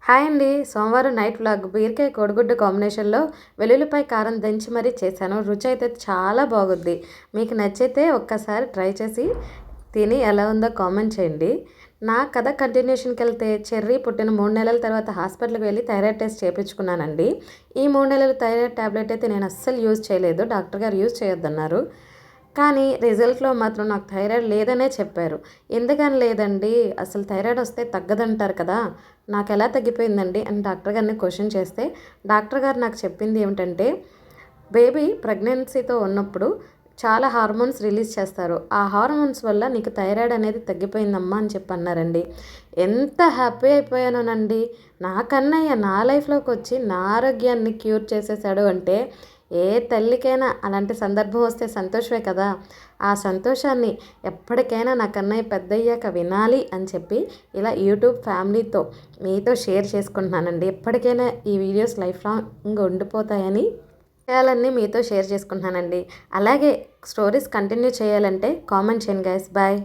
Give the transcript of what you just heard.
Hi అండి. సోమవారం night vlog బీరకాయ కోడిగుడ్డు కాంబినేషన్లో వెల్లుల్లిపాయ కారం దంచి మరీ చేశాను. రుచి అయితే చాలా బాగుంది. మీకు నచ్చితే ఒక్కసారి ట్రై చేసి తిని ఎలా ఉందో కామెంట్ చేయండి. నా కథ కంటిన్యూషన్కి వెళ్తే చెర్రీ పుట్టిన 3 నెలల తర్వాత హాస్పిటల్కి వెళ్ళి థైరాయిడ్ టెస్ట్ చేయించుకున్నానండి. ఈ 3 నెలలు థైరాయిడ్ ట్యాబ్లెట్ అయితే నేను అస్సలు యూజ్ చేయలేదు. డాక్టర్ గారు యూజ్ చేయొద్దన్నారు. కానీ రిజల్ట్‌లో మాత్రం నాకు థైరాయిడ్ లేదనే చెప్పారు. ఎందుకని లేదండి, అసలు థైరాయిడ్ వస్తే తగ్గదంటారు కదా! నాకెలా తగ్గిపోయిందండి అని డాక్టర్ గారిని క్వెషన్ చేస్తే, డాక్టర్ గారు నాకు చెప్పింది ఏమిటంటే, బేబీ ప్రెగ్నెన్సీతో ఉన్నప్పుడు చాలా హార్మోన్స్ రిలీజ్ చేస్తారు. ఆ హార్మోన్స్ వల్ల నీకు థైరాయిడ్ అనేది తగ్గిపోయిందమ్మా అని చెప్పి అన్నారండి. ఎంత హ్యాపీ అయిపోయానోనండి. నా కన్నయ్య నా లైఫ్‌లోకి వచ్చి నా ఆరోగ్యాన్ని క్యూర్ చేసేసాడు అంటే ఏ తల్లికైనా అలాంటి సందర్భం వస్తే సంతోషమే కదా! ఆ సంతోషాన్ని ఎప్పటికైనా నా కన్నయ్య పెద్దయ్యాక వినాలి అని చెప్పి ఇలా యూట్యూబ్ ఫ్యామిలీతో మీతో షేర్ చేసుకుంటున్నానండి. ఎప్పటికైనా ఈ వీడియోస్ లైఫ్ లాంగ్ ఉండిపోతాయని విషయాలన్నీ మీతో షేర్ చేసుకుంటున్నానండి. అలాగే స్టోరీస్ కంటిన్యూ చేయాలంటే కామెంట్ చేయండి గైస్. బాయ్.